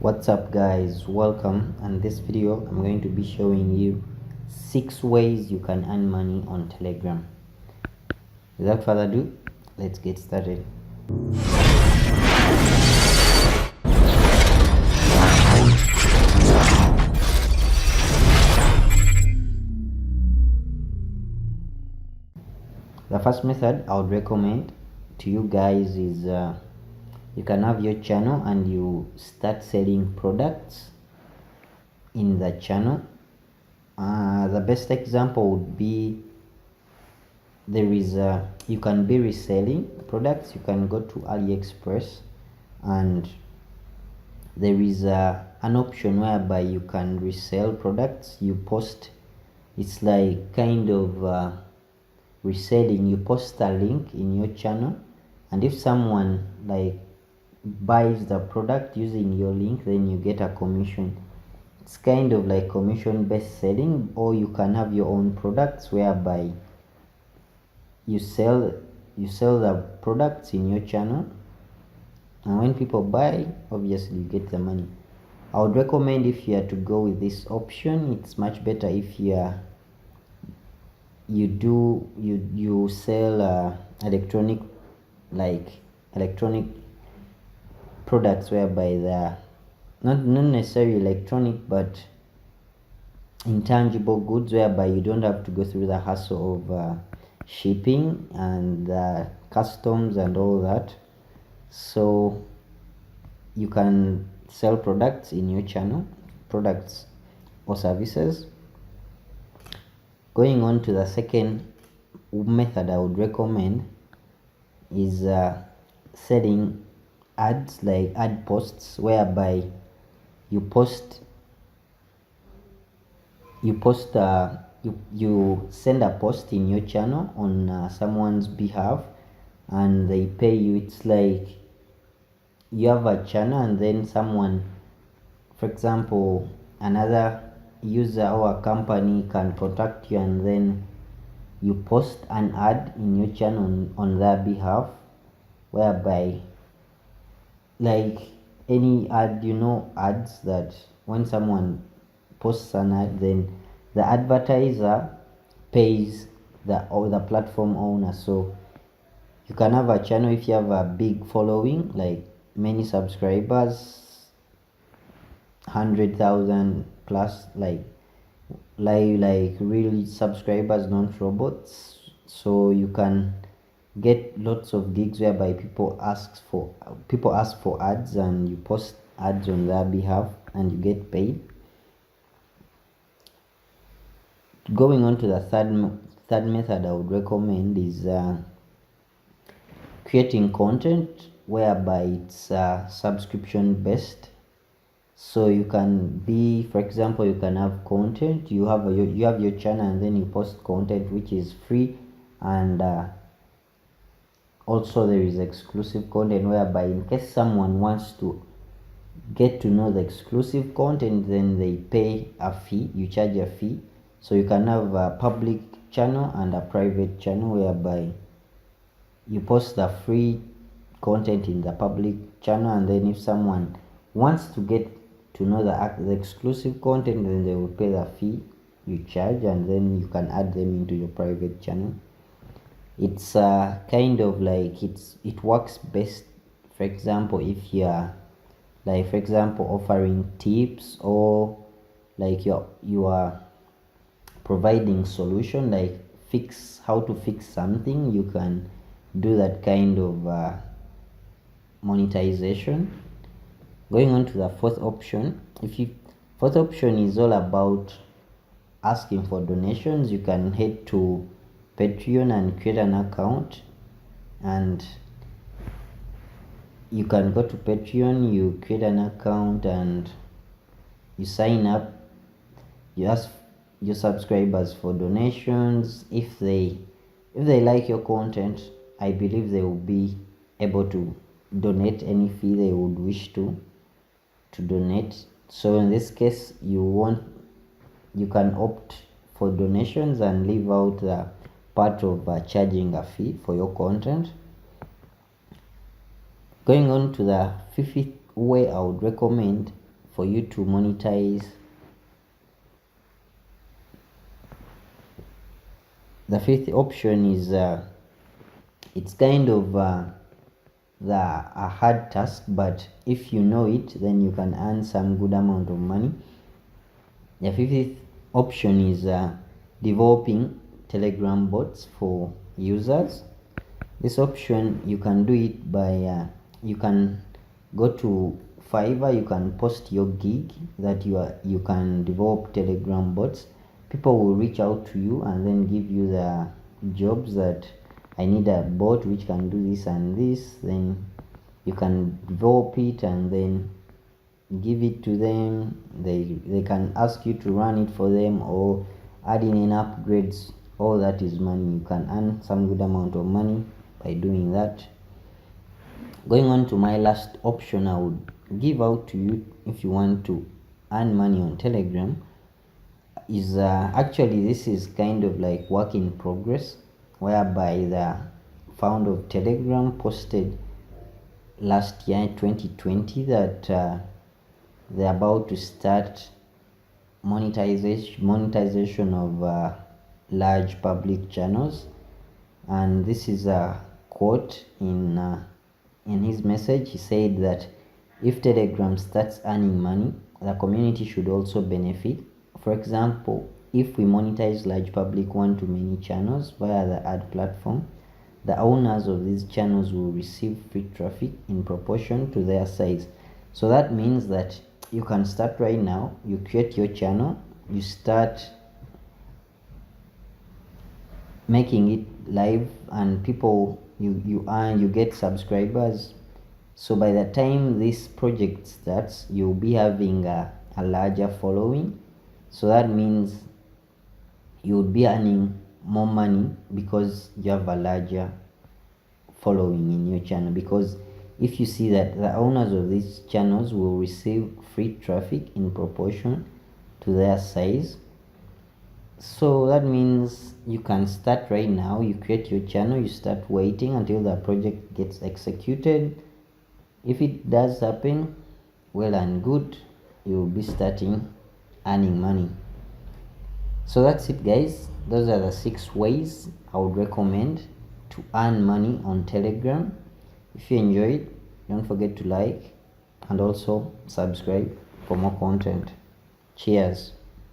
What's up guys, welcome. And this video I'm going to be showing you 6 ways you can earn money on Telegram. Without further ado, let's get started. The first method I would recommend to you guys is you can have your channel and you start selling products in the channel. The best example would be you can be reselling products. You can go to AliExpress and there is an option whereby you can resell products. You post, it's like kind of reselling. You post a link in your channel, and if someone like buys the product using your link, then you get a commission. It's kind of like commission based selling. Or you can have your own products whereby you sell the products in your channel, and when people buy, obviously you get the money. I would recommend, if you are to go with this option, it's much better if you sell electronic products, whereby they're not necessarily electronic but intangible goods, whereby you don't have to go through the hassle of shipping and customs and all that. So you can sell products in your channel, products or services. Going on to the second method I would recommend is selling ads, like ad posts, whereby you send a post in your channel on someone's behalf and they pay you. It's like you have a channel and then someone, for example, another user or a company can contact you, and then you post an ad in your channel on their behalf, whereby, like any ad, ads that when someone posts an ad, then the advertiser pays the platform owner. So you can have a channel if you have a big following, like many subscribers, 100,000 plus, like real subscribers, not robots. So you can get lots of gigs whereby people ask for ads, and you post ads on their behalf and you get paid. Going on to the third method I would recommend is creating content, whereby it's subscription based. So you can be, for example, you can have content, you have your channel, and then you post content which is free, and also there is exclusive content, whereby in case someone wants to get to know the exclusive content, then they pay a fee. You charge a fee. So you can have a public channel and a private channel, whereby you post the free content in the public channel, and then if someone wants to get to know the exclusive content, then they will pay the fee you charge, and then you can add them into your private channel. It's kind of like it works best, for example, if you are, like, for example, offering tips, or like you are providing solution, like how to fix something. You can do that kind of monetization. Going on to the fourth option, fourth option is all about asking for donations. You can head to Patreon and create an account, and you can go to Patreon, you create an account, and you sign up. You ask your subscribers for donations. If they like your content, I believe they will be able to donate any fee they would wish to donate. So in this case, you can opt for donations and leave out the part of charging a fee for your content. Going on to the fifth way I would recommend for you to monetize. The fifth option is it's kind of a hard task, but if you know it, then you can earn some good amount of money. The fifth option is developing Telegram bots for users. This option, you can do it by you can go to Fiverr, you can post your gig that you can develop Telegram bots. People will reach out to you and then give you the jobs that I need a bot which can do this and this. Then you can develop it and then give it to them. They can ask you to run it for them or add in upgrades. All that is money. You can earn some good amount of money by doing that. Going on to my last option I would give out to you if you want to earn money on Telegram is actually this is kind of like work in progress, whereby the founder of Telegram posted last year 2020 that they're about to start monetization of large public channels. And this is a quote in his message. He said that if Telegram starts earning money, the community should also benefit. For example, if we monetize large public one-to-many channels via the ad platform, the owners of these channels will receive free traffic in proportion to their size. So that means that you can start right now, you create your channel, you start making it live, and people you get subscribers. So by the time this project starts, you'll be having a larger following. So that means you'll be earning more money because you have a larger following in your channel. Because if you see that the owners of these channels will receive free traffic in proportion to their size, so that means you can start right now. You create your channel, you start waiting until the project gets executed. If it does happen, well and good, you'll be starting earning money. So that's it, guys. Those are the 6 ways I would recommend to earn money on Telegram. If you enjoyed, don't forget to like and also subscribe for more content. Cheers.